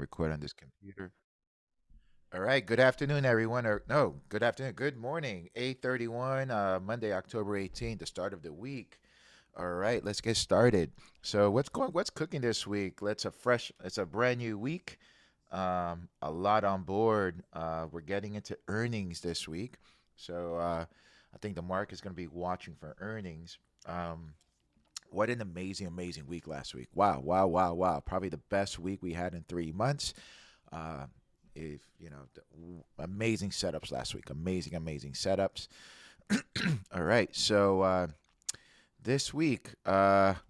record on this computer. All right. Good afternoon, everyone. Or no, good afternoon. Good morning. 8:31, Monday, October 18th, the start of the week. All right, let's get started. So what's cooking this week? It's a brand new week. A lot on board. We're getting into earnings this week. So I think the market is going to be watching for earnings. What an amazing week last week. Wow. Probably the best week we had in 3 months. Uh, if you know, amazing setups last week. Amazing setups. All right. So this week,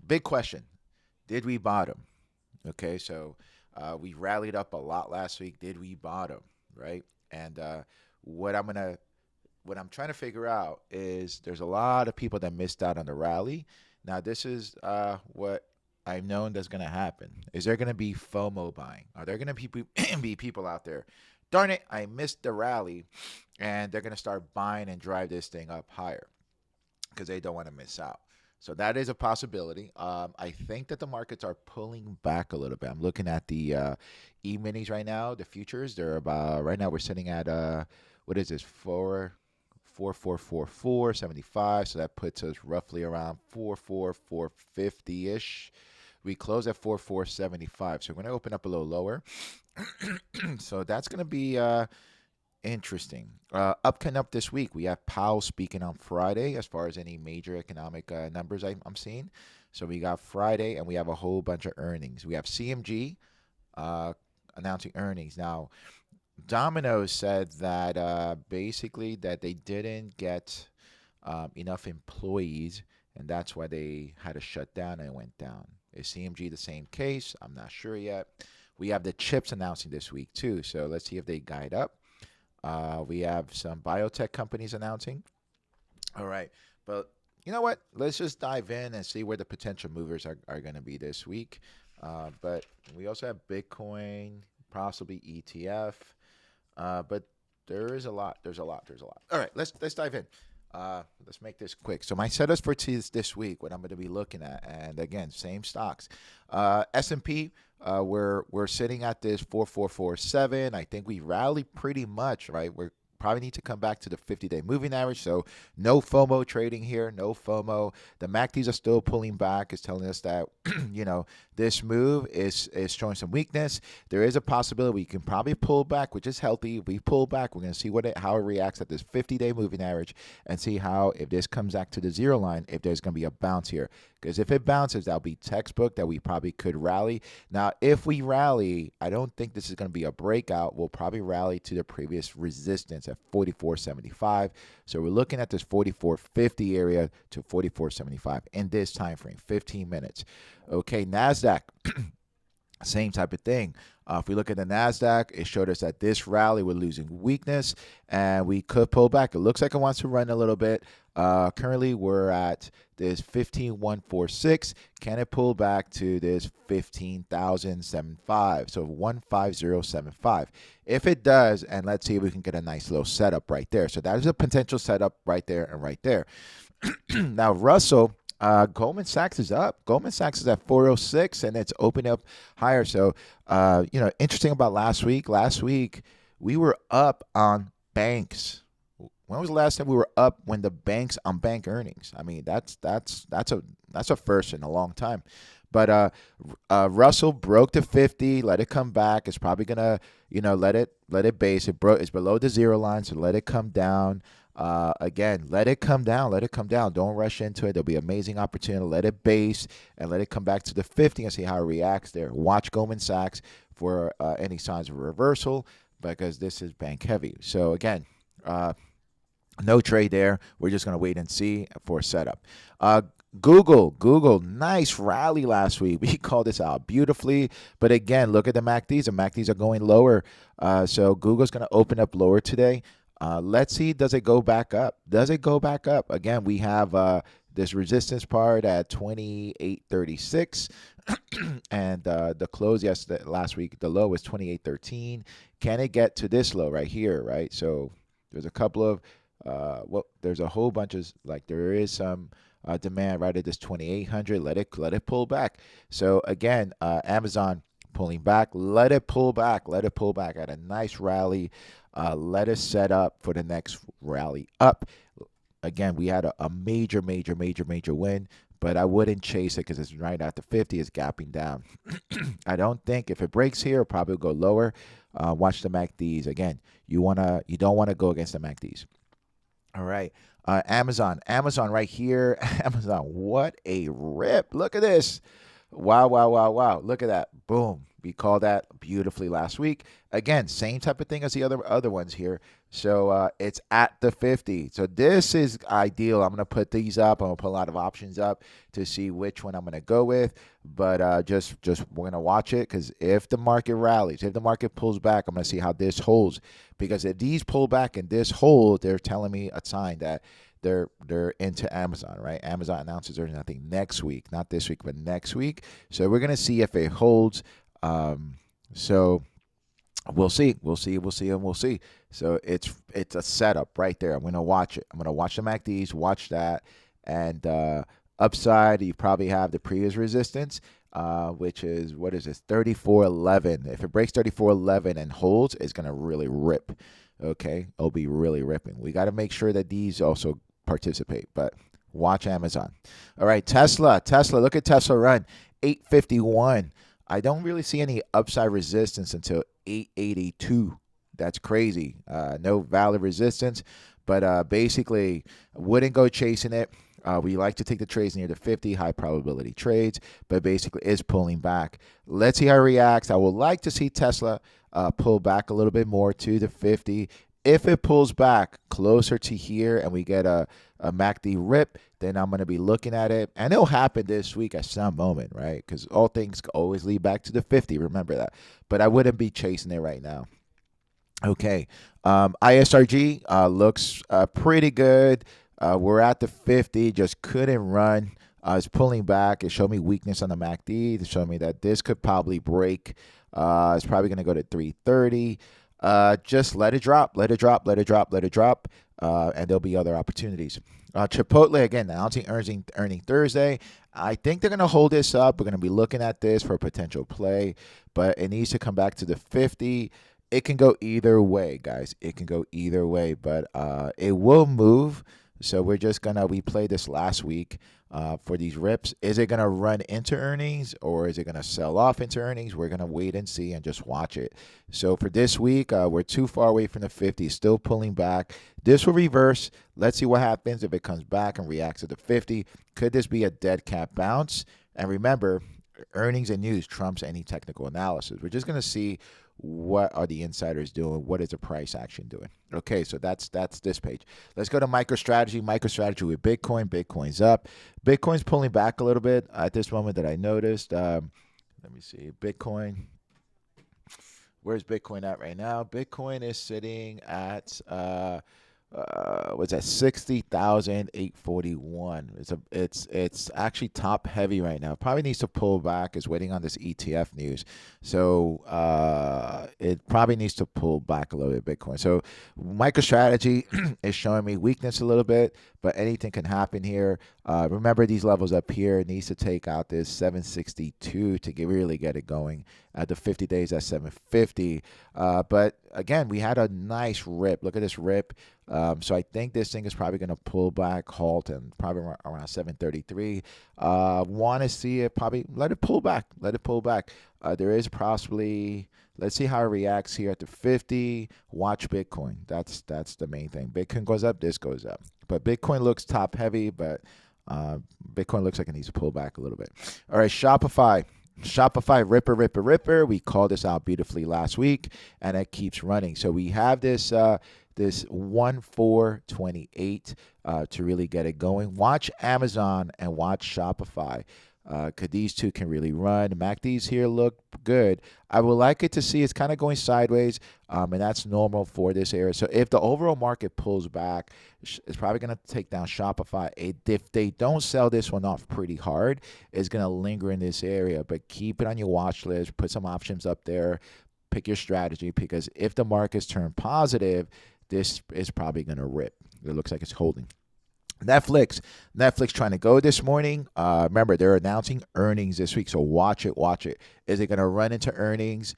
big question: did we bottom? Okay. So we rallied up a lot last week. Did we bottom? Right. And what I'm gonna what I'm trying to figure out is there's a lot of people that missed out on the rally. Now, this is what I've known that's going to happen. Is there going to be FOMO buying? Are there going to be people out there? Darn it, I missed the rally, and they're going to start buying and drive this thing up higher because they don't want to miss out. So that is a possibility. I think that the markets are pulling back a little bit. I'm looking at the e-minis right now. The futures, they're about right now. We're sitting at what is this 44475. So that puts us roughly around 450 ish. We close at 4475. So we're going to open up a little lower. So that's going to be interesting. Coming up this week, we have Powell speaking on Friday as far as any major economic numbers I'm seeing. So we got Friday, and we have a whole bunch of earnings. We have CMG announcing earnings. Now, Domino's said that basically that they didn't get enough employees, and that's why they had to shut down and it went down. Is CMG the same case? I'm not sure yet. We have the chips announcing this week too, so let's see if they guide up. We have some biotech companies announcing. All right, but you know what? Let's just dive in and see where the potential movers are going to be this week. But we also have Bitcoin, possibly ETF. But there is a lot. There's a lot. All right, let's dive in. Let's make this quick. So my setups for this week, what I'm going to be looking at, and again, same stocks. S&P, we're sitting at this 4447. I think we rallied pretty much, right? We're probably need to come back to the 50-day moving average. So no FOMO trading here, no FOMO. The MACDs are still pulling back. It's telling us that this move is showing some weakness. There is a possibility we can probably pull back, which is healthy. If we pull back, we're going to see how it reacts at this 50-day moving average and see how, if this comes back to the zero line, if there's going to be a bounce here. Because if it bounces, that'll be textbook that we probably could rally. Now, if we rally, I don't think this is going to be a breakout. We'll probably rally to the previous resistance at 44.75. So we're looking at this 44.50 area to 44.75 in this time frame, 15 minutes. Okay, NASDAQ. Same type of thing. If we look at the NASDAQ, it showed us that this rally we're losing weakness and we could pull back. It looks like it wants to run a little bit. Currently, we're at this 15,146. Can it pull back to this 15,075? So 15075. If it does, and let's see if we can get a nice little setup right there. So that is a potential setup right there and right there. Now, Russell. Goldman Sachs is up. Goldman Sachs is at 406, and it's opening up higher. So, interesting about last week. Last week, we were up on banks. When was the last time we were up when the banks on bank earnings? I mean, that's a first in a long time. But Russell broke the 50, let it come back. It's probably gonna, let it base. It's below the zero line, so let it come down. Again, let it come down. Let it come down. Don't rush into it. There'll be amazing opportunity. Let it base and let it come back to the 50 and see how it reacts there. Watch Goldman Sachs for any signs of reversal because this is bank heavy. So again, no trade there. We're just going to wait and see for a setup. Google, nice rally last week. We called this out beautifully. But again, look at the MACDs. The MACDs are going lower. So Google's going to open up lower today. Let's see, does it go back up? Does it go back up? Again, we have this resistance part at 28.36. And the close last week, the low was 28.13. Can it get to this low right here, right? So there's a couple of, there's a whole bunch of, there is some demand right at this 2800. Let it pull back. So again, Amazon pulling back. Let it pull back. Let it pull back at a nice rally. Let us set up for the next rally up. Again, we had a major win, but I wouldn't chase it because it's right at the 50. It's gapping down. I don't think if it breaks here, it'll probably go lower. Watch the MACDs. Again, you don't want to go against the MACDs. All right. Amazon right here. Amazon, what a rip. Look at this. Wow. Look at that. Boom. We called that beautifully last week. Again, same type of thing as the other ones here. So it's at the 50. So this is ideal. I'm going to put these up. I'm going to put a lot of options up to see which one I'm going to go with. But just we're going to watch it because if the market rallies, if the market pulls back, I'm going to see how this holds. Because if these pull back and this hold, they're telling me a sign that they're into Amazon, right? Amazon announces there's nothing next week, not this week, but next week. So we're gonna see if it holds. So we'll see. So it's a setup right there. I'm gonna watch it. I'm gonna watch the MACDs, watch that, and upside. You probably have the previous resistance, which is what is this? 34.11. If it breaks 34.11 and holds, it's gonna really rip. Okay, it'll be really ripping. We got to make sure that these also participate, but watch Amazon. All right, Tesla, look at Tesla run, 851. I don't really see any upside resistance until 882. That's crazy. No valid resistance, but basically wouldn't go chasing it. We like to take the trades near the 50, high probability trades, but basically is pulling back. Let's see how it reacts. I would like to see Tesla pull back a little bit more to the 50. If it pulls back closer to here and we get a MACD rip, then I'm going to be looking at it. And it'll happen this week at some moment, right? Because all things always lead back to the 50. Remember that. But I wouldn't be chasing it right now. Okay. ISRG looks pretty good. We're at the 50, just couldn't run. It's pulling back. It showed me weakness on the MACD. It showed me that this could probably break. It's probably going to go to 330. Just let it drop, and there'll be other opportunities. Chipotle, again, announcing earning Thursday. I think they're going to hold this up. We're going to be looking at this for a potential play, but it needs to come back to the 50. It can go either way, guys. It can go either way, but it will move. So we played this last week for these rips. Is it going to run into earnings or is it going to sell off into earnings? We're going to wait and see and just watch it. So for this week, we're too far away from the 50, still pulling back. This will reverse. Let's see what happens if it comes back and reacts to the 50. Could this be a dead cat bounce? And remember, earnings and news trumps any technical analysis. We're just going to see what are the insiders doing, what is the price action doing. Okay, so that's this page. Let's go to MicroStrategy with Bitcoin. Bitcoin's up. Bitcoin's pulling back a little bit at this moment that I noticed. Let me see. Bitcoin, where's Bitcoin at right now? Bitcoin is sitting at what's that? 60,841. It's actually top heavy right now. Probably needs to pull back. Is waiting on this ETF news, so it probably needs to pull back a little bit. Bitcoin. So MicroStrategy is showing me weakness a little bit, but anything can happen here. Remember these levels up here. It needs to take out this 762 to really get it going. At the 50 days at 750. But again, we had a nice rip. Look at this rip. So I think this thing is probably going to pull back, halt, and probably around 733. Want to see it probably let it pull back. There is possibly, let's see how it reacts here at the 50. Watch Bitcoin. That's the main thing. Bitcoin goes up, this goes up. But Bitcoin looks top heavy, but Bitcoin looks like it needs to pull back a little bit. All right, Shopify, ripper. We called this out beautifully last week, and it keeps running. So we have this 1,428 to really get it going. Watch Amazon and watch Shopify. Because these two can really run. MACDs here look good. I would like it to see it's kind of going sideways, and that's normal for this area. So if the overall market pulls back, it's probably going to take down Shopify. If they don't sell this one off pretty hard, it's going to linger in this area. But keep it on your watch list. Put some options up there. Pick your strategy, because if the markets turn positive, this is probably going to rip. It looks like it's holding. Netflix trying to go this morning. Remember, they're announcing earnings this week, so watch it. Watch it. Is it going to run into earnings?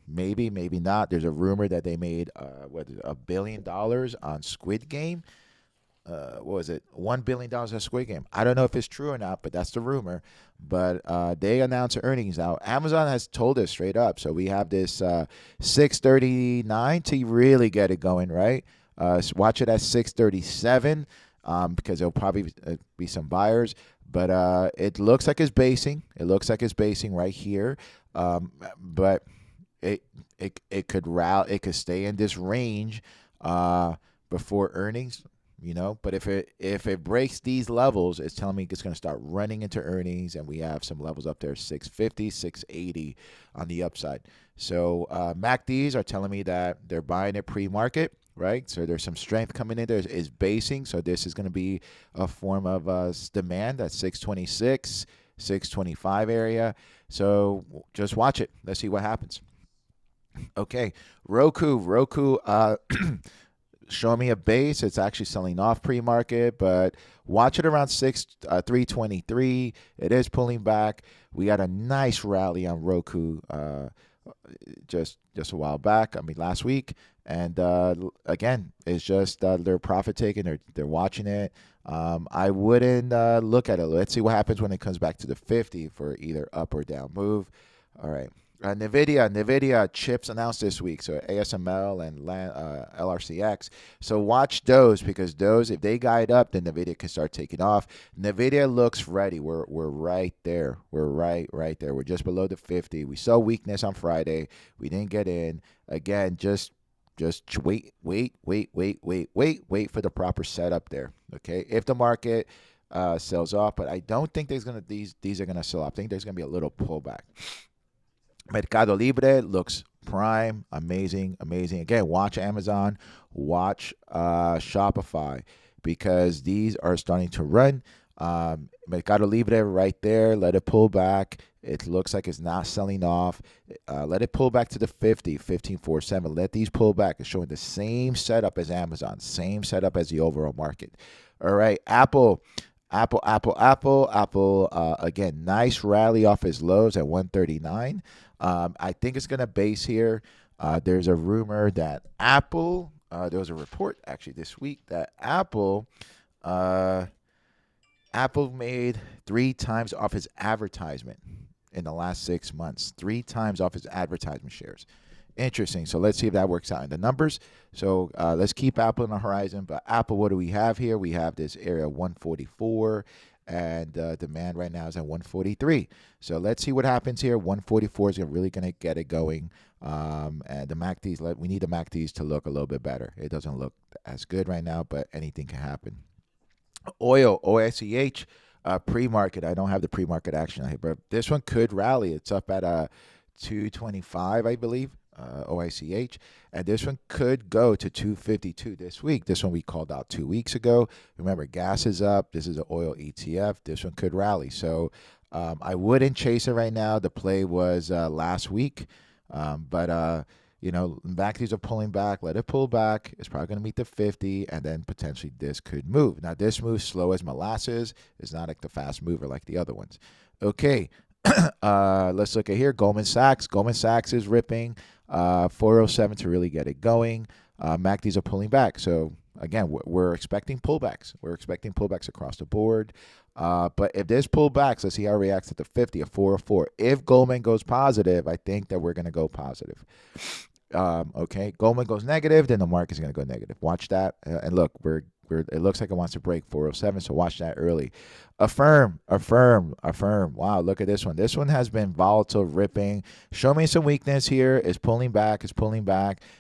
Maybe, maybe not. There's a rumor that they made $1 billion on Squid Game. What was it? $1 billion on Squid Game. I don't know if it's true or not, but that's the rumor. But they announced earnings now. Amazon has told us straight up. So we have this 6:39 to really get it going, right? Watch it at 6:37 because there'll probably be some buyers. But it looks like it's basing. It looks like it's basing right here. But it could rally. It could stay in this range before earnings. But if it breaks these levels, it's telling me it's going to start running into earnings, and we have some levels up there, 650, 680 on the upside. So MACDs are telling me that they're buying it pre-market, right? So there's some strength coming in there. Is basing, so this is going to be a form of demand at 626, 625 area. So just watch it. Let's see what happens. Okay, Roku. Show me a base. It's actually selling off pre-market, but watch it around 323. It is pulling back. We got a nice rally on Roku just a while back. I mean, last week. And again, it's just they're profit taking. They're watching it. I wouldn't look at it. Let's see what happens when it comes back to the 50 for either up or down move. All right. NVIDIA chips announced this week, so ASML and LRCX. So watch those, because those, if they guide up, then NVIDIA can start taking off. NVIDIA looks ready. We're right there. We're right there. We're just below the 50. We saw weakness on Friday. We didn't get in. Again, just wait for the proper setup there. Okay, if the market sells off, but I don't think these are gonna sell off. I think there's gonna be a little pullback. Mercado Libre looks prime, amazing. Again, watch Amazon, watch Shopify, because these are starting to run. Mercado Libre right there, let it pull back. It looks like it's not selling off. Let it pull back to the 50, 15.47. Let these pull back. It's showing the same setup as Amazon, same setup as the overall market. All right, Apple. Again, nice rally off its lows at 139. I think it's going to base here. There's a rumor that Apple, there was a report actually this week that Apple made 3 times off its advertisement in the last 6 months. 3 times off its advertisement shares. Interesting. So let's see if that works out in the numbers. So let's keep Apple on the horizon. But Apple, what do we have here? We have this area 144, and demand right now is at 143. So let's see what happens here. 144 is really going to get it going. And the MACDs, we need the MACDs to look a little bit better. It doesn't look as good right now, but anything can happen. Oil, OICH, pre-market. I don't have the pre-market action here, but this one could rally. It's up at 225, I believe. OICH, and this one could go to 252 this week. This one we called out 2 weeks ago. Remember, gas is up. This is an oil ETF. This one could rally. So I wouldn't chase it right now. The play was last week, but back these are pulling back. Let it pull back. It's probably going to meet the 50, and then potentially this could move. Now this moves slow as molasses. It's not like the fast mover like the other ones. Okay. Let's look at here. Goldman Sachs. Goldman Sachs is ripping 407 to really get it going. MACDs are pulling back. So again, we're expecting pullbacks. We're expecting pullbacks across the board. But if there's pullbacks, let's see how it reacts at the 50 at 404. If Goldman goes positive, I think that we're going to go positive. Okay, Goldman goes negative, then the market's going to go negative. Watch that. And look, it looks like it wants to break 407, so watch that early. Affirm. Wow, look at this one. This one has been volatile, ripping. Show me some weakness here. It's pulling back.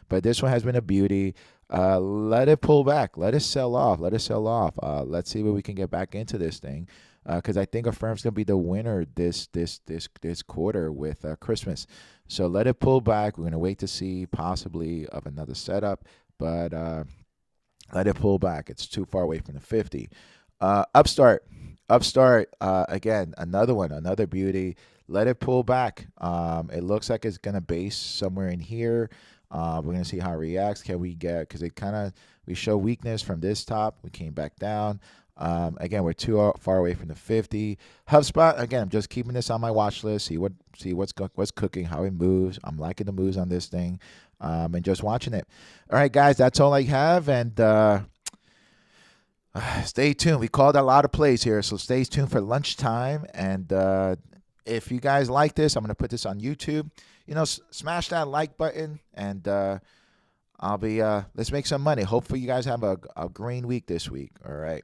But this one has been a beauty. Let it pull back. Let it sell off. Let's see what we can get back into this thing. Because I think Affirm's going to be the winner this quarter with Christmas. So let it pull back. We're going to wait to see possibly of another setup. But let it pull back. It's too far away from the 50. Upstart. Again, another beauty. let it pull back. It looks like it's gonna base somewhere in here. We're gonna see how it reacts. Can we get, because it kind of, we show weakness from this top. We came back down. Again, we're too far away from the 50. HubSpot, again, I'm just keeping this on my watch list. See what's cooking, how it moves. I'm liking the moves on this thing, and just watching it. All right, guys, that's all I have, and stay tuned. We called a lot of plays here, so stay tuned for lunchtime. And if you guys like this, I'm gonna put this on YouTube. Smash that like button, and I'll be let's make some money. Hopefully, you guys have a green week this week. All right.